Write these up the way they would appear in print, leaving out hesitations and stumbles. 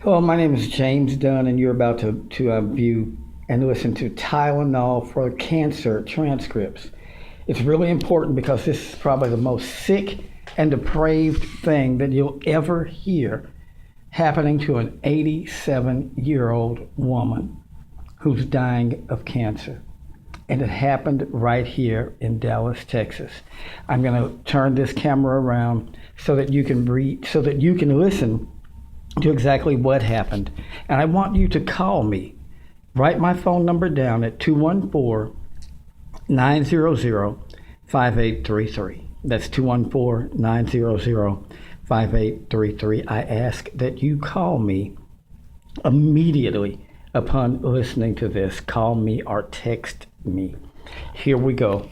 Hello, my name is James Dunn, and you're about to view and listen to Tylenol for cancer transcripts. It's really important because this is probably the most sick and depraved thing that you'll ever hear happening to an 87-year-old woman who's dying of cancer. And it happened right here in Dallas, Texas. I'm going to turn this camera around so that you can read, so that you can listen to exactly what happened. And I want you to call me. Write my phone number down at 214-900-5833. That's 214-900-5833. I ask that you call me immediately upon listening to this. Call me or text me. Here we go.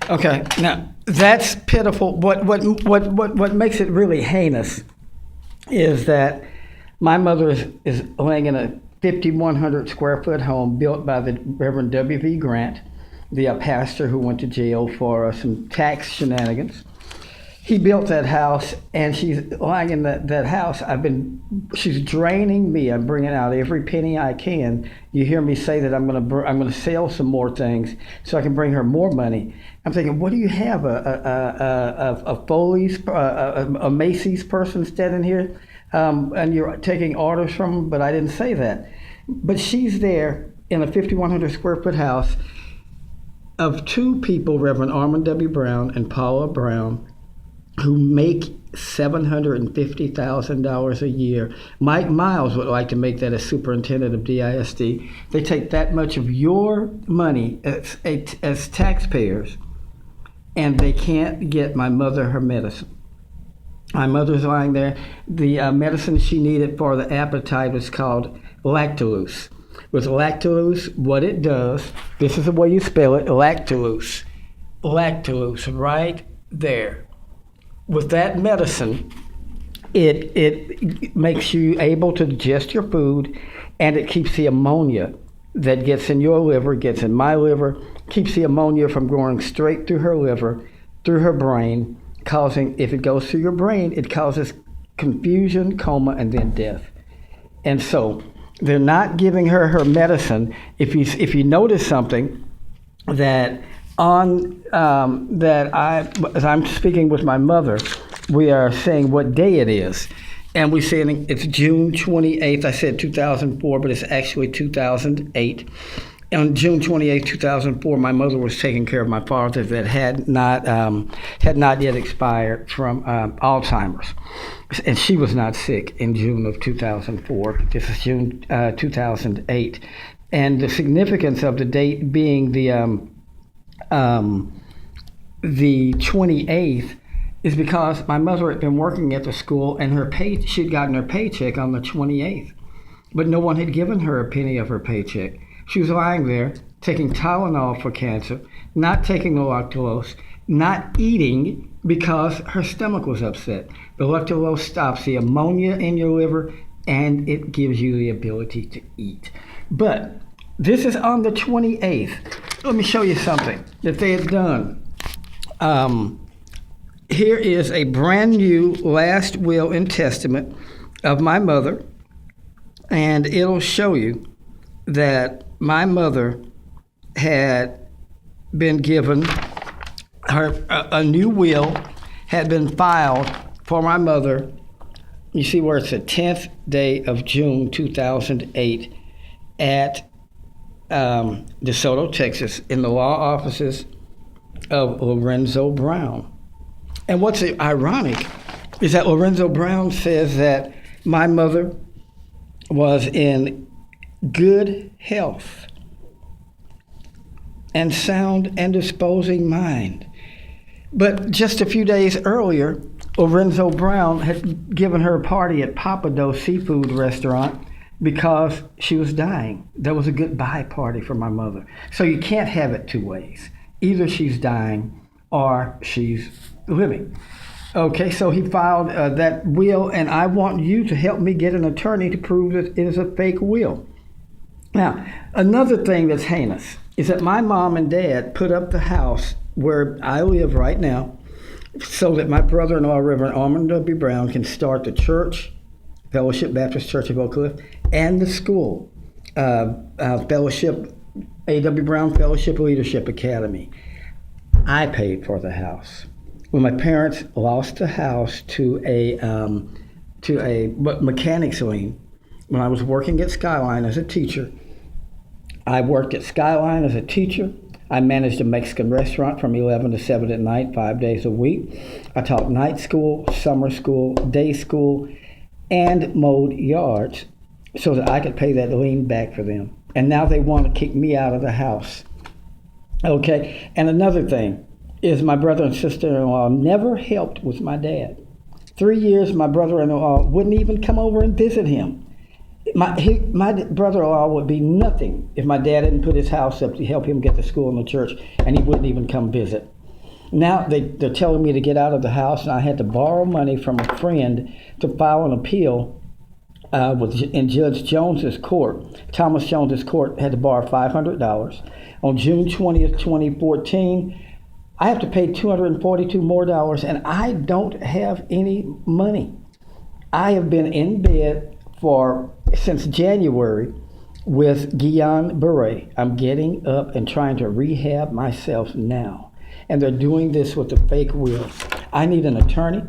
Okay, now that's pitiful. What makes it really heinous is that my mother is laying in a 5,100 square foot home built by the Reverend W.V. Grant the pastor who went to jail for some tax shenanigans. He built that house, and she's lying in that house. She's draining me. I'm bringing out every penny I can. You hear me say that I'm gonna sell some more things so I can bring her more money. I'm thinking, what do you have? A Foley's, a Macy's person standing here, and you're taking orders from them? But I didn't say that. But she's there in a 5,100 square foot house of two people, Reverend Armand W. Brown and Paula Brown, who make $750,000 a year. Mike Miles would like to make that as superintendent of DISD. They take that much of your money as taxpayers, and they can't get my mother her medicine. My mother's lying there. The medicine she needed for the appetite was called Lactulose. With Lactulose, what it does, this is the way you spell it, Lactulose. Lactulose, right there. With that medicine, it makes you able to digest your food, and it keeps the ammonia that gets in your liver, gets in my liver, keeps the ammonia from going straight through her liver, through her brain, causing, if it goes through your brain, it causes confusion, coma, and then death. And so they're not giving her medicine. If you notice something that as I'm speaking with my mother, we are saying what day it is. And we're saying it's June 28th. I said 2004, but it's actually 2008. On June 28th, 2004, my mother was taking care of my father that had not yet expired from Alzheimer's. And she was not sick in June of 2004. This is June 2008. And the significance of the date being the 28th is because my mother had been working at the school, and she'd gotten her paycheck on the 28th, but no one had given her a penny of her paycheck. She was lying there taking Tylenol for cancer, not taking the lactulose, not eating because her stomach was upset. The lactulose stops the ammonia in your liver, and it gives you the ability to eat. But this is on the 28th. Let me show you something that they had done. Here is a brand new last will and testament of my mother, and it'll show you that my mother had been given a new will had been filed for my mother. You see where it's the 10th day of June 2008 at DeSoto, Texas, in the law offices of Lorenzo Brown. And what's ironic is that Lorenzo Brown says that my mother was in good health and sound and disposing mind. But just a few days earlier, Lorenzo Brown had given her a party at Papado Seafood Restaurant because she was dying. That was a goodbye party for my mother. So you can't have it two ways. Either she's dying or she's living. Okay, so he filed that will, and I want you to help me get an attorney to prove that it is a fake will. Now, another thing that's heinous is that my mom and dad put up the house where I live right now so that my brother-in-law, Reverend Armand W. Brown, can start the church, Fellowship Baptist Church of Oak Cliff, and the school, Fellowship, A.W. Brown Fellowship Leadership Academy. I paid for the house. When my parents lost the house to a mechanics lien, when I was working at Skyline as a teacher, I worked at Skyline as a teacher. I managed a Mexican restaurant from 11 to 7 at night, 5 days a week. I taught night school, summer school, day school, and mowed yards so that I could pay that lien back for them. And now they want to kick me out of the house. Okay, and another thing is my brother and sister-in-law never helped with my dad. 3 years, my brother-in-law wouldn't even come over and visit him. My brother-in-law would be nothing if my dad didn't put his house up to help him get to school and the church, and he wouldn't even come visit. Now they're telling me to get out of the house, and I had to borrow money from a friend to file an appeal in Judge Jones's court. Thomas Jones's court had to borrow $500. On June 20th, 2014, I have to pay $242 more, and I don't have any money. I have been in bed since January with Guillain-Barré. I'm getting up and trying to rehab myself now. And they're doing this with a fake will. I need an attorney.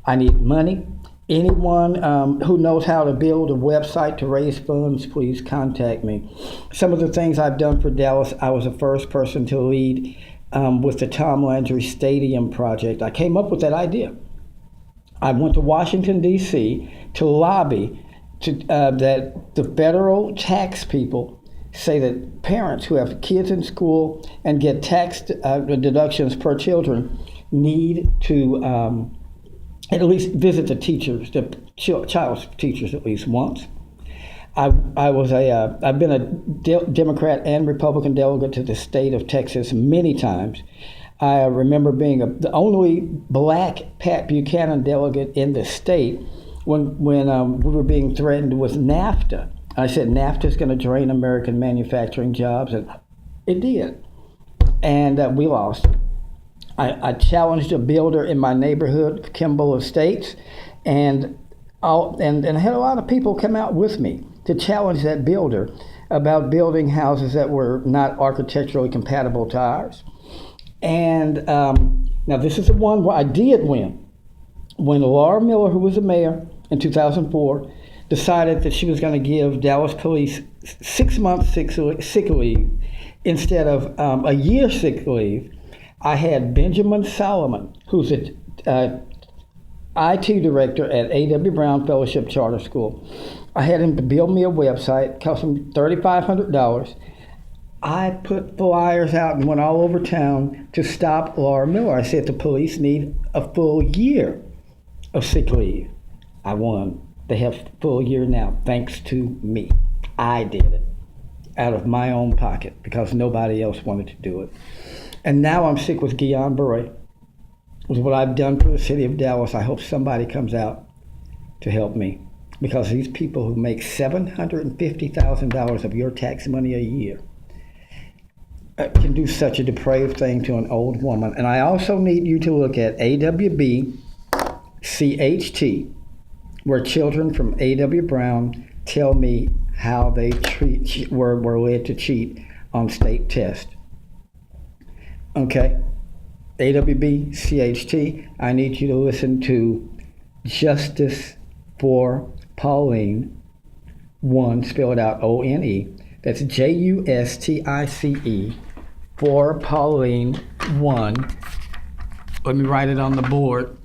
I need money. Anyone who knows how to build a website to raise funds, please contact me. Some of the things I've done for Dallas, I was the first person to lead with the Tom Landry Stadium project. I came up with that idea. I went to Washington, D.C. to lobby that the federal tax people say that parents who have kids in school and get tax deductions per children need to at least visit the teachers, the child's teachers at least once. I've been a Democrat and Republican delegate to the state of Texas many times. I remember being the only black Pat Buchanan delegate in the state when we were being threatened with NAFTA. I said NAFTA is going to drain American manufacturing jobs, and it did. And we lost. I challenged a builder in my neighborhood, Kimball Estates, and I had a lot of people come out with me to challenge that builder about building houses that were not architecturally compatible to ours. And now this is the one where I did win. When Laura Miller, who was the mayor in 2004, decided that she was going to give Dallas police 6 months sick leave instead of a year sick leave, I had Benjamin Solomon, who's a IT director at A.W. Brown Fellowship Charter School. I had him to build me a website, cost him $3,500. I put flyers out and went all over town to stop Laura Miller. I said the police need a full year of sick leave. I won. They have a full year now, thanks to me. I did it out of my own pocket because nobody else wanted to do it. And now I'm sick with Guillain-Barré. With what I've done for the city of Dallas, I hope somebody comes out to help me, because these people who make $750,000 of your tax money a year can do such a depraved thing to an old woman. And I also need you to look at AWB CHT, where children from A.W. Brown tell me how they were led to cheat on state tests. Okay, AWB CHT, I need you to listen to Justice for Pauline, one, spell it out, O-N-E. That's Justice for Pauline, one. Let me write it on the board.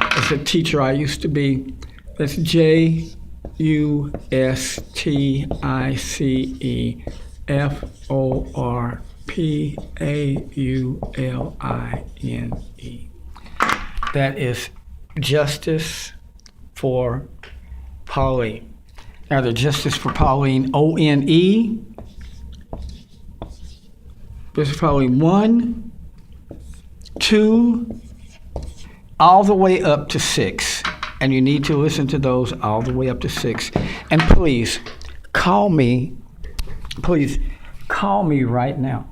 As a teacher I used to be, that's JUSTICEFORPAULINE. That is Justice for Pauline. Now the Justice for Pauline, O-N-E. This is Pauline 1, 2, all the way up to 6. And you need to listen to those all the way up to 6. And please call me. Please call me right now.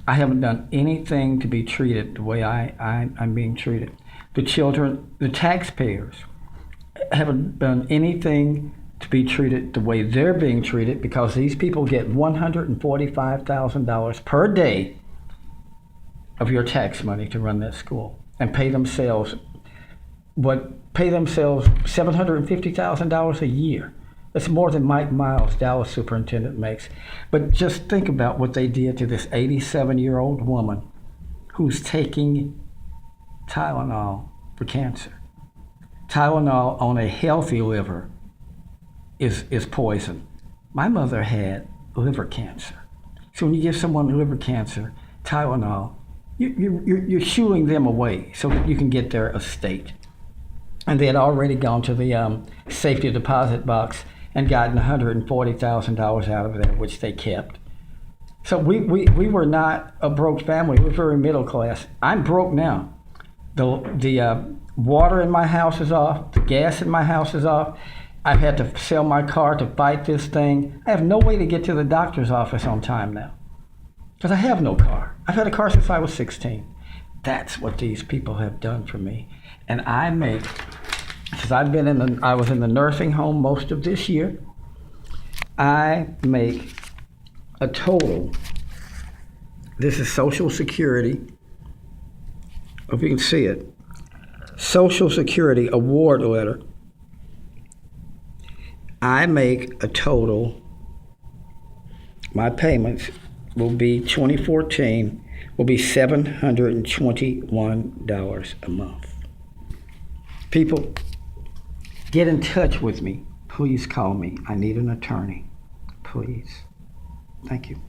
I haven't done anything to be treated the way I'm being treated. The children, the taxpayers, haven't done anything to be treated the way they're being treated, because these people get $145,000 per day of your tax money to run that school and pay themselves $750,000 a year. That's more than Mike Miles, Dallas superintendent, makes. But just think about what they did to this 87-year-old woman who's taking Tylenol for cancer. Tylenol on a healthy liver is poison. My mother had liver cancer. So when you give someone liver cancer Tylenol, you're shooing them away so that you can get their estate. And they had already gone to the safety deposit box and gotten $140,000 out of there, which they kept. So we were not a broke family. We were very middle class. I'm broke now. The water in my house is off. The gas in my house is off. I've had to sell my car to fight this thing. I have no way to get to the doctor's office on time now because I have no car. I've had a car since I was 16. That's what these people have done for me. And I make, since I was in the nursing home most of this year, I make a total, this is Social Security, if you can see it, Social Security award letter. I make a total, my payments will be 2014, will be $721 a month. People, get in touch with me. Please call me. I need an attorney. Please. Thank you.